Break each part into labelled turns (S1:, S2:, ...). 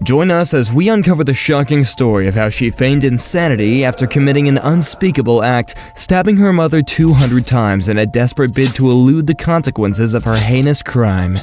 S1: Join us as we uncover the shocking story of how she feigned insanity after committing an unspeakable act, stabbing her mother 200 times in a desperate bid to elude the consequences of her heinous crime.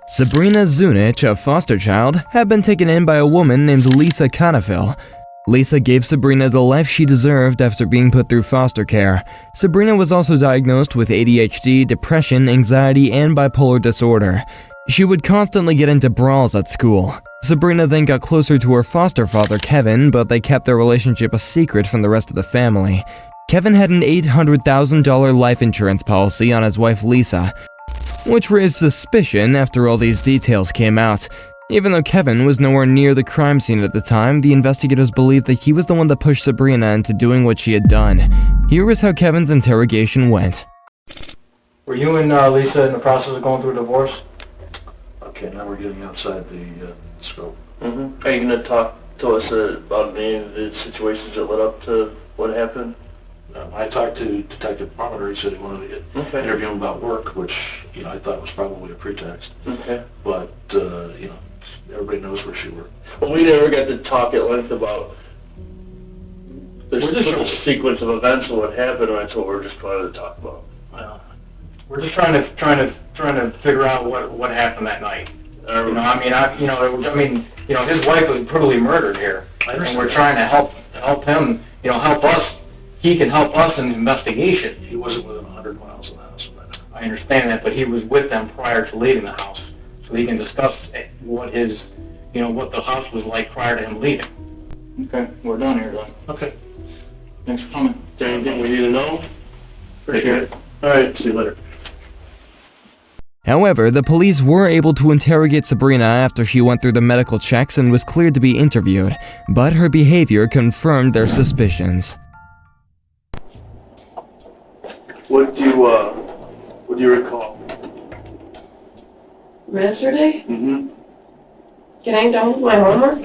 S1: Sabrina Zunich, a foster child, had been taken in by a woman named Lisa Conifil. Lisa gave Sabrina the life she deserved after being put through foster care. Sabrina was also diagnosed with ADHD, depression, anxiety, and bipolar disorder. She would constantly get into brawls at school. Sabrina then got closer to her foster father, Kevin, but they kept their relationship a secret from the rest of the family. Kevin had an $800,000 life insurance policy on his wife Lisa, which raised suspicion after all these details came out. Even though Kevin was nowhere near the crime scene at the time, the investigators believed that he was the one that pushed Sabrina into doing what she had done. Here is how Kevin's interrogation went.
S2: Were you and Lisa in the process of going through a divorce?
S3: Okay, now we're getting outside the scope.
S4: Are you going to talk to us about any of the situations that led up to what happened?
S3: I talked to Detective Parmenter. He said he wanted to get interview him about work, which I thought was probably a pretext. But everybody knows where she worked.
S4: Well, we never got to talk at length about the sequence of events and what happened. And that's what we're just trying to talk about.
S2: We're just trying to figure out what happened that night. His wife was brutally murdered here, and we're trying to help him. Help us. He can help us in the investigation.
S3: He wasn't within 100 miles of the house.
S2: I understand that, but he was with them prior to leaving the house, so he can discuss what the house was like prior to him leaving. Okay, we're done here then.
S3: Okay.
S2: Thanks for coming.
S4: Is there anything we need to know?
S2: Appreciate it.
S4: All right, see you later.
S1: However, the police were able to interrogate Sabrina after she went through the medical checks and was cleared to be interviewed, but her behavior confirmed their suspicions.
S4: What do you recall?
S5: Yesterday?
S4: Mm-hmm.
S5: Getting done with my homework?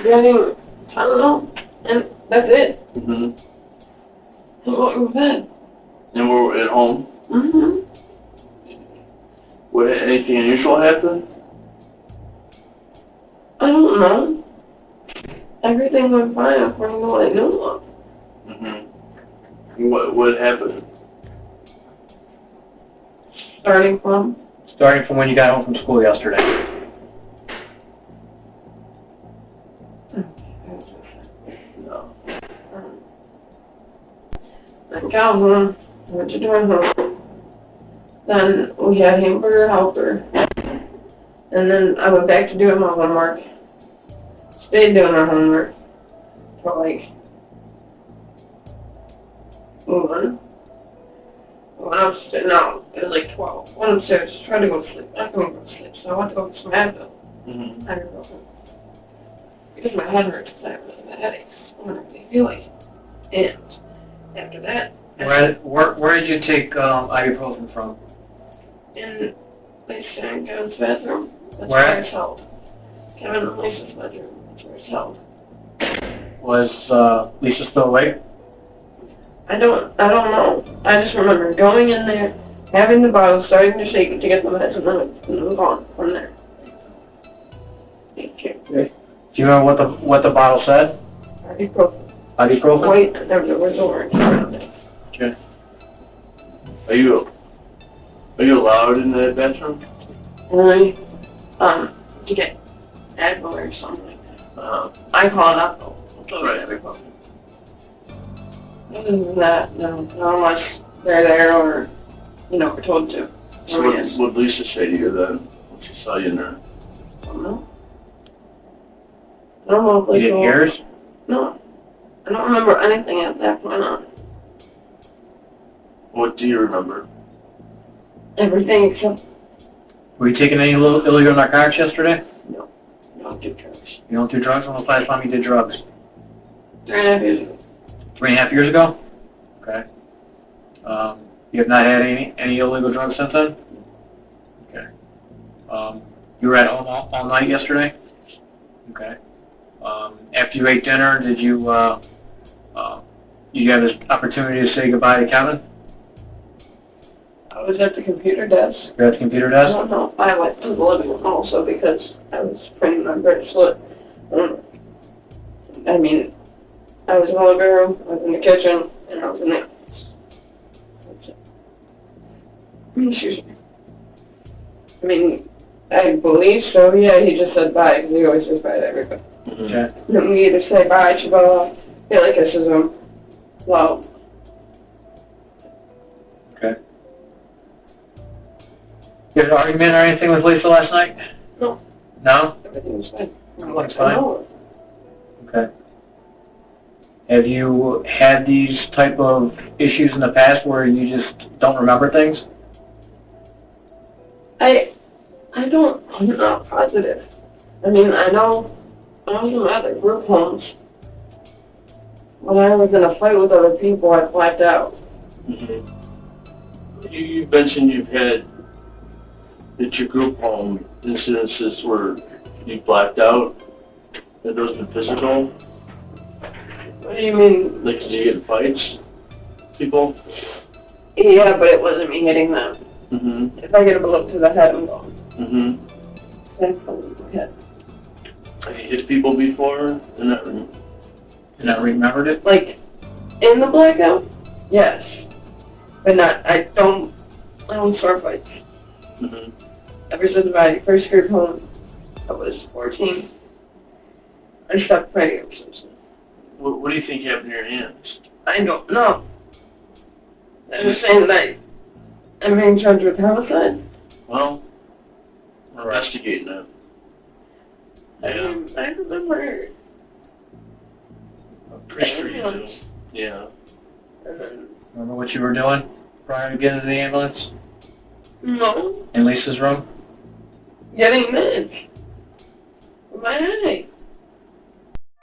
S5: Getting, I don't know, and that's it.
S4: Mm-hmm.
S5: And going to bed.
S4: And we're at home?
S5: Mm-hmm.
S4: What, anything unusual happen?
S5: I don't know. Everything went fine according to what I knew of.
S4: Mm-hmm. What happened?
S5: Starting from
S2: when you got home from school yesterday.
S4: No.
S5: I got home, went to doing home. Then we had hamburger helper. And then I went back to doing my homework. Stayed doing my homework for like 1. When I was, no, it was like 12. When upstairs, tried to go to sleep. I couldn't go to sleep, so I went to go get some Advil. I didn't go home. Because my head hurts, because I have really bad headaches. I don't really feel like it. And after that,
S2: Where did you take ibuprofen from?
S5: in Lisa and Kevin's bathroom, that's
S2: Where?
S5: where it's held. Kevin and Lisa's bedroom, that's where it's held.
S2: Was Lisa still awake?
S5: I don't know. I just remember going in there, having the bottle, starting to shake it to get the meds, and then it was gone from there. Thank you.
S2: Do you remember what the bottle said?
S5: Ibuprofen.
S2: Ibuprofen?
S5: Wait, there was orange around it.
S4: Okay. Are you allowed in the bathroom?
S5: Really? To get Advil or something like that. I call it up though. It's alright, ibuprofen. Other than that, no. Not unless they're there or, we're told to.
S4: So what did Lisa say to you then, when she saw you in there?
S5: I don't know. I don't know if
S2: You didn't hear hers?
S5: No. I don't remember anything at that point on.
S4: What do you remember?
S5: Everything except
S2: Were you taking any illegal narcotics yesterday?
S5: no. I don't do drugs.
S2: You don't do drugs? When was the last time you did drugs?
S5: 3.5 years ago.
S2: 3.5 years ago? Okay. You have not had any illegal drugs since then? Okay. You were at home all night yesterday? Okay. After you ate dinner, did you have this opportunity to say goodbye to Kevin?
S5: I was at the computer desk.
S2: You're at the computer
S5: I
S2: desk?
S5: don't know if I went to the living room also because I was printing my bracelet. I mean, I was in the living room, I was in the kitchen, and I was in the office. That's it. Excuse me. I mean, I believe so, yeah, he just said bye, because he always says bye to everybody.
S2: Okay.
S5: Then we either say bye, Chabella, Billy kisses him. Well,
S2: Okay. You had an argument or anything with Lisa last night?
S5: No.
S2: No?
S5: everything was fine.
S2: Everything's fine?
S5: No.
S2: Okay. Have you had these type of issues in the past where you just don't remember things?
S5: I'm not positive. I mean, I know I was in other group homes. When I was in a fight with other people, I blacked out.
S4: You mentioned you've had at your group home incidences where you blacked out. Have those been physical?
S5: What do you mean?
S4: Like, did you get in fights? People?
S5: Yeah, but it wasn't me hitting them.
S4: Mm-hmm.
S5: If I get a blow to the head, I'm gone.
S4: Mm-hmm.
S5: That's probably my head.
S4: Have you hit people before in that room?
S2: And I remembered it?
S5: Like, in the blackout? Yes. But not, I don't sword fights.
S4: Mm-hmm.
S5: Ever since my first group home, I was 14. I stopped fighting ever since then.
S4: What do you think happened to your hands?
S5: I don't know. I was saying that I'm being charged with homicide.
S4: Well, we're investigating that. Yeah.
S5: I remember.
S4: Pretty sure you do. Yeah.
S5: And then,
S2: Remember what you were doing prior to getting to the ambulance?
S5: no,
S2: In Lisa's room?
S5: getting meds. My eye.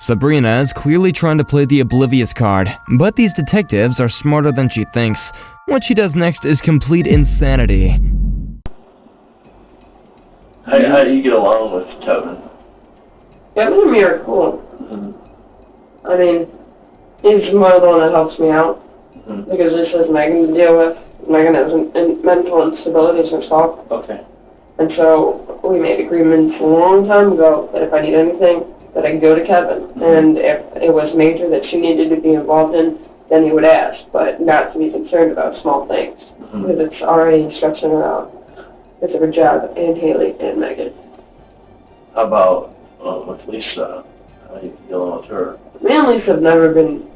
S1: Sabrina is clearly trying to play the oblivious card, but these detectives are smarter than she thinks. What she does next is complete insanity.
S4: How do you get along with Kevin?
S5: Kevin and me are cool.
S4: Mm-hmm.
S5: I mean, he's more the one that helps me out.
S4: Mm-hmm.
S5: Because this is Megan to deal with. Megan has mental instabilities herself.
S4: Okay.
S5: And so we made agreements a long time ago that if I need anything, that I could go to Kevin.
S4: Mm-hmm.
S5: And if it was major that she needed to be involved in, then he would ask, but not to be concerned about small things.
S4: Mm-hmm.
S5: Because it's already stretching her out. It's her job, and Haley, and Megan.
S4: How about with Lisa? How you dealing with her?
S5: Me and Lisa have never been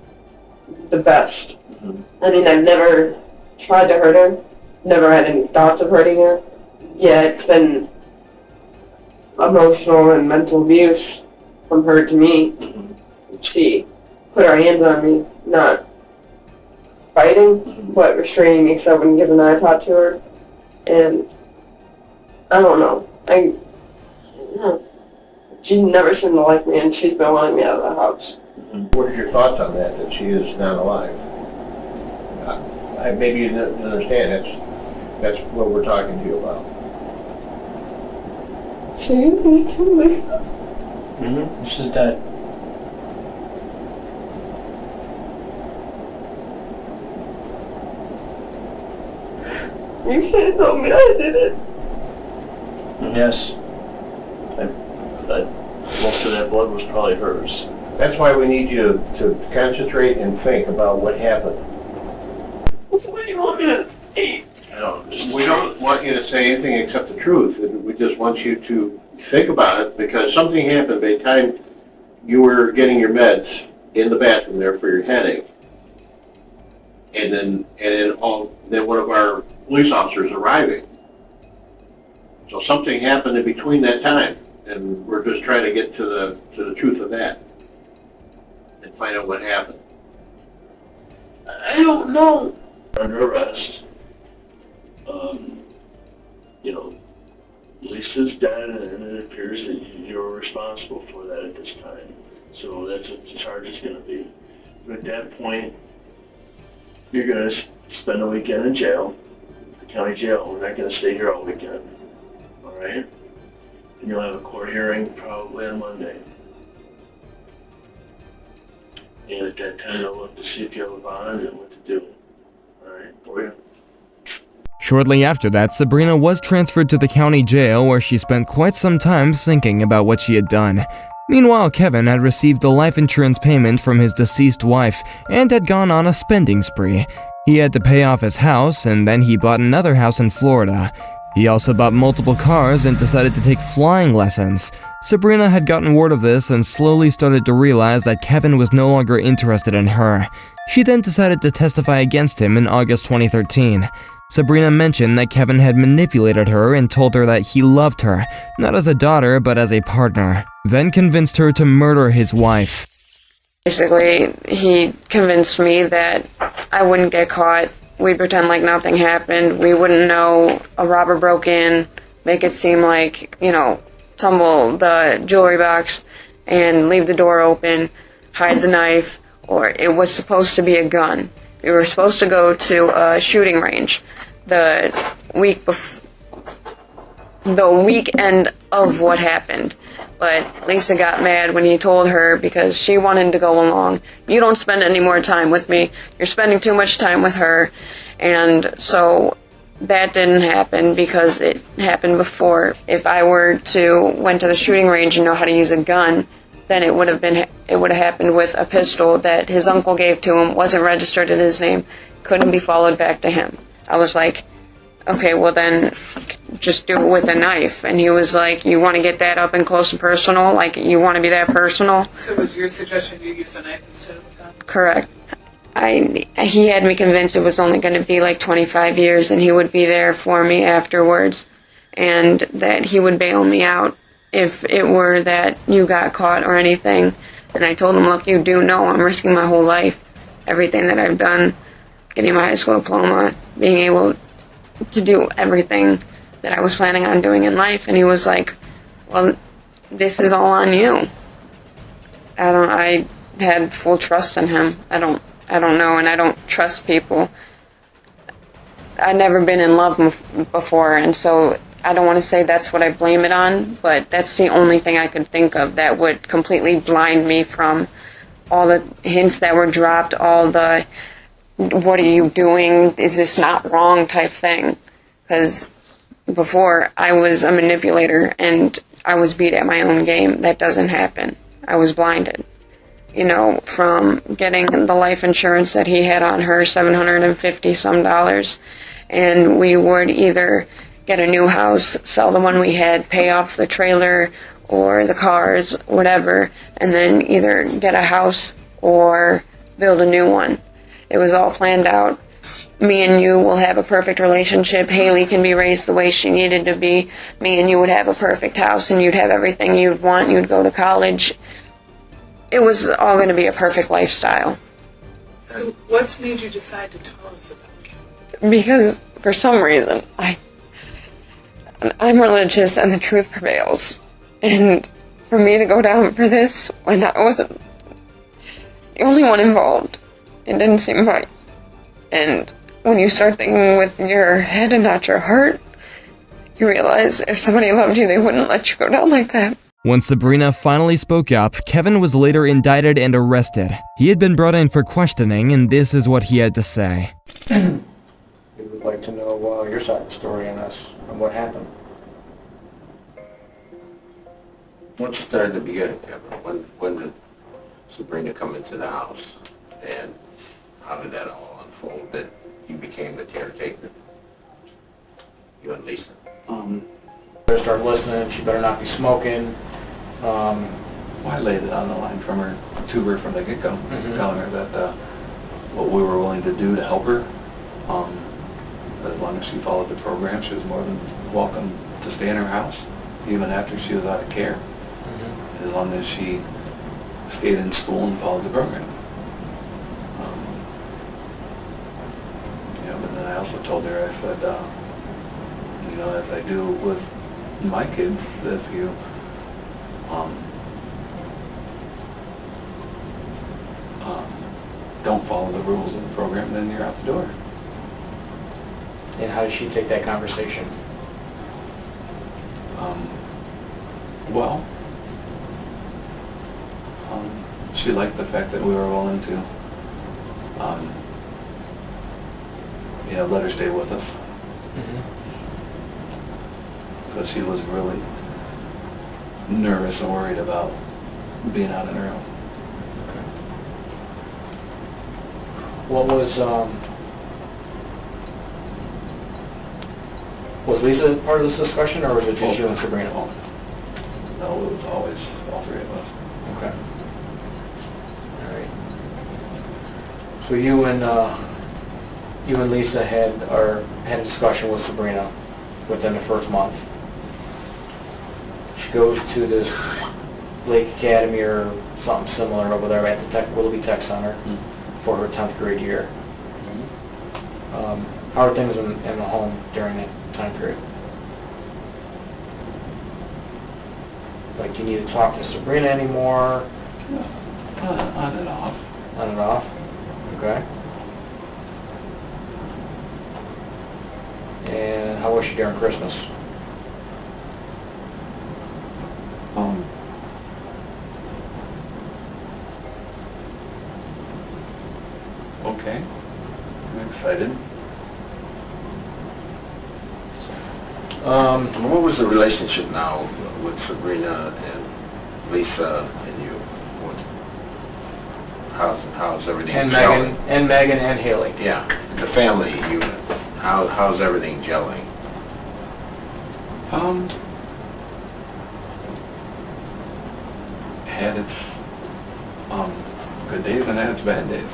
S5: the best.
S4: Mm-hmm.
S5: I mean, I've never tried to hurt her, never had any thoughts of hurting her. Yeah, it's been emotional and mental abuse from her to me.
S4: Mm-hmm.
S5: She put her hands on me, not fighting,
S4: Mm-hmm.
S5: but restraining me so I wouldn't give an iPod to her. And I don't know. She never seemed to like me, and she's been wanting me out of the house.
S4: Mm-hmm.
S6: What are your thoughts on that she is not alive? Maybe you didn't understand, that's what we're talking to you about.
S5: She didn't kill me.
S4: Mm-hmm.
S2: This is dead.
S5: You should have told me I did it.
S2: Yes.
S4: Most of that blood was probably hers.
S6: That's why we need you to concentrate and think about what happened.
S5: What do you want me to eat?
S4: I don't.
S6: We don't want you to say anything except the truth, and we just want you to think about it, because something happened by the time you were getting your meds in the bathroom there for your headache. And then one of our police officers arriving. So something happened in between that time, and we're just trying to get to the truth of that and find out what happened.
S5: I don't know.
S4: Under arrest. Lisa's dead, and it appears that you're responsible for that at this time. So that's what the charge is going to be. But at that point, you're going to spend a weekend in jail, the county jail. We're not going to stay here all weekend. All right? And you'll have a court hearing probably on Monday. And at that time, they'll look to see if you have a bond and what to do. All right? For you.
S1: Shortly after that, Sabrina was transferred to the county jail where she spent quite some time thinking about what she had done. Meanwhile, Kevin had received the life insurance payment from his deceased wife and had gone on a spending spree. He had to pay off his house, and then he bought another house in Florida. He also bought multiple cars and decided to take flying lessons. Sabrina had gotten word of this and slowly started to realize that Kevin was no longer interested in her. She then decided to testify against him in August 2013. Sabrina mentioned that Kevin had manipulated her and told her that he loved her, not as a daughter but as a partner, then convinced her to murder his wife.
S5: Basically, he convinced me that I wouldn't get caught. We'd pretend like nothing happened. We wouldn't know a robber broke in, make it seem like, tumble the jewelry box and leave the door open, hide the knife, or it was supposed to be a gun. We were supposed to go to a shooting range the weekend of what happened. But Lisa got mad when he told her because she wanted to go along. You don't spend any more time with me. You're spending too much time with her. And so that didn't happen because it happened before. If I went to the shooting range and know how to use a gun, then it would have happened with a pistol that his uncle gave to him, wasn't registered in his name, couldn't be followed back to him. I was like, okay, well then just do it with a knife. And he was like, you want to get that up and close and personal? Like, you want to be that personal?
S7: So was your suggestion you use a knife instead of a gun?
S5: Correct. He had me convinced it was only going to be like 25 years and he would be there for me afterwards and that he would bail me out if it were that you got caught or anything. And I told him, look, you do know I'm risking my whole life, everything that I've done, getting my high school diploma, being able to do everything that I was planning on doing in life. And he was like, well, this is all on you. I had full trust in him. I don't know, and I don't trust people. I've never been in love before, and so I don't want to say that's what I blame it on, but that's the only thing I could think of that would completely blind me from all the hints that were dropped, all the, what are you doing, is this not wrong type thing. Because before, I was a manipulator, and I was beat at my own game. That doesn't happen. I was blinded. From getting the life insurance that he had on her, $750 some, and we would either get a new house, sell the one we had, pay off the trailer or the cars, whatever, and then either get a house or build a new one. It was all planned out. Me and you will have a perfect relationship. Haley can be raised the way she needed to be. Me and you would have a perfect house, and you'd have everything you'd want. You'd go to college. It was all going to be a perfect lifestyle.
S7: So what made you decide to tell us about it?
S5: Because for some reason, I'm religious and the truth prevails. And for me to go down for this when I wasn't the only one involved, it didn't seem right. And when you start thinking with your head and not your heart, you realize if somebody loved you, they wouldn't let you go down like that.
S1: When Sabrina finally spoke up, Kevin was later indicted and arrested. He had been brought in for questioning, and this is what he had to say.
S2: We would like to know your side of the story on this and what happened.
S6: Let's start at the beginning, Kevin. When did Sabrina come into the house, and how did that all unfold that you became the caretaker? You and Lisa.
S2: Better start listening. She better not be smoking.
S3: I laid it on the line from her, to her from the get-go, telling her that what we were willing to do to help her, as long as she followed the program, she was more than welcome to stay in her house, even after she was out of care, as long as she stayed in school and followed the program. But then I also told her, I said, as I do with my kids, if you don't follow the rules of the program, then you're out the door.
S2: And how did she take that conversation?
S3: She liked the fact that we were willing to, let her stay with us. Because she was really nervous and worried about being out on her own.
S2: What was Lisa part of this discussion, or was it just you and Sabrina?
S3: No, it was always all three of us.
S2: Okay. All right. So you and Lisa had a discussion with Sabrina within the first month. She goes to this Lake Academy or something similar over there at the Willoughby Tech Center for her 10th grade year. How are things in the home during that time period? Like, do you need to talk to Sabrina anymore?
S3: On and off.
S2: On and off? Okay. And how was she during Christmas?
S3: Okay. I'm excited.
S6: What was the relationship now with Sabrina and Lisa and you? How's everything gelling?
S2: Megan and Haley.
S6: Yeah, the family unit. How's everything gelling?
S3: Had its good days and had its bad days.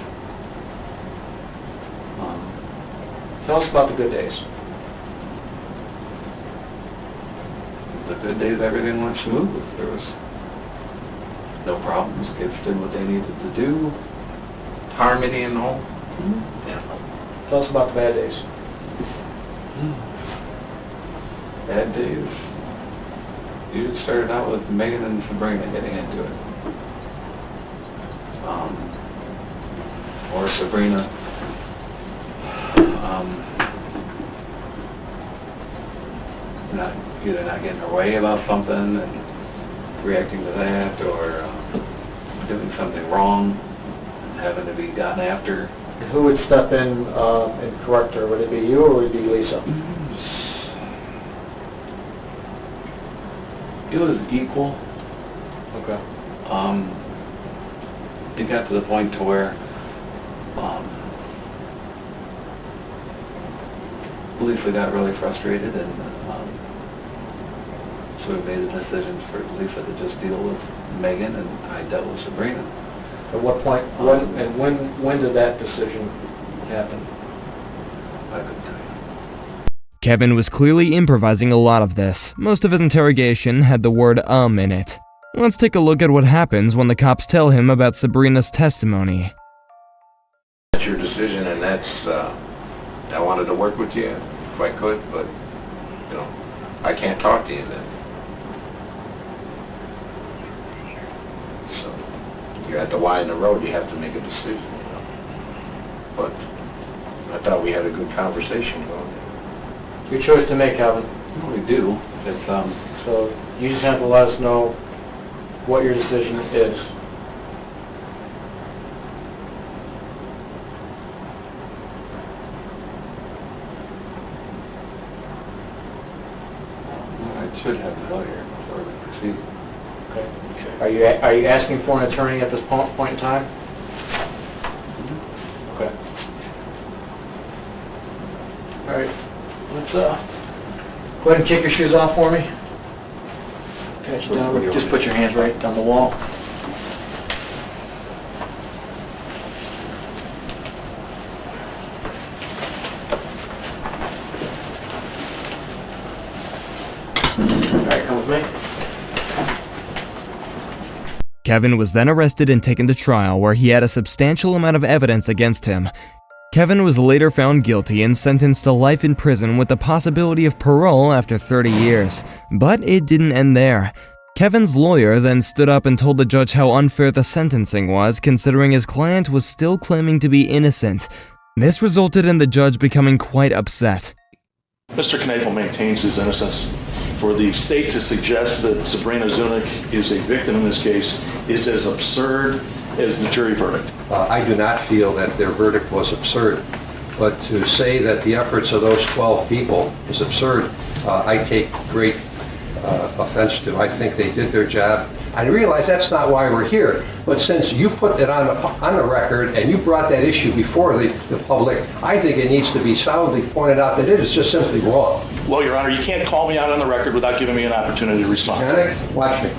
S2: Tell us about the good days.
S3: The good days, everything went smooth. There was no problems. Kids did what they needed to do. Harmony in the home. Yeah.
S2: Tell us about the bad days.
S3: Bad days. You just started out with Megan and Sabrina getting into it. Or Sabrina either not getting her way about something and reacting to that, or doing something wrong and having to be gotten after.
S2: Who would step in and correct her? Would it be you or would it be Lisa?
S3: It was equal.
S2: Okay.
S3: It got to the point to where Lisa got really frustrated, and so we made a decision for Lisa to just deal with Megan, and I dealt with Sabrina.
S2: At what point? When did that decision happen?
S3: I couldn't tell you.
S1: Kevin was clearly improvising a lot of this. Most of his interrogation had the word in it. Let's take a look at what happens when the cops tell him about Sabrina's testimony.
S6: That's your decision, and I wanted to work with you if I could, but I can't talk to you then. So you're at the Y in the road. You have to make a decision, But I thought we had a good conversation going.
S2: Your choice to make, Kevin.
S3: We do. It's
S2: So you just have to let us know what your decision is.
S3: I should have a lawyer before we proceed.
S2: Okay. Are you asking for an attorney at this point in time? Okay. All right. Let's go ahead and kick your shoes off for me. Pat you down. Just put your hands right on the wall. All right, come with me.
S1: Kevin was then arrested and taken to trial, where he had a substantial amount of evidence against him. Kevin was later found guilty and sentenced to life in prison with the possibility of parole after 30 years. But it didn't end there. Kevin's lawyer then stood up and told the judge how unfair the sentencing was, considering his client was still claiming to be innocent. This resulted in the judge becoming quite upset.
S8: Mr. Kneifel maintains his innocence. For the state to suggest that Sabrina Zunick is a victim in this case is as absurd as the jury verdict.
S9: I do not feel that their verdict was absurd. but to say that the efforts of those 12 people is absurd, I take great offense to. I think they did their job. I realize that's not why we're here, but since you put it on the record and you brought that issue before the public, I think it needs to be soundly pointed out that it is just simply wrong.
S8: Well, Your Honor, you can't call me out on the record without giving me an opportunity to respond.
S9: Koenig, watch me.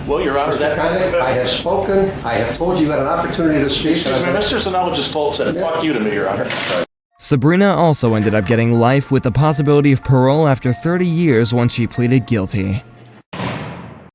S8: Well, Your Honor,
S9: Mr. Koenig, I have spoken. I have told you had an opportunity to speak.
S8: Excuse me, Mr. Zanella just said, fuck you to me, Your Honor.
S1: Sabrina also ended up getting life with the possibility of parole after 30 years once she pleaded guilty.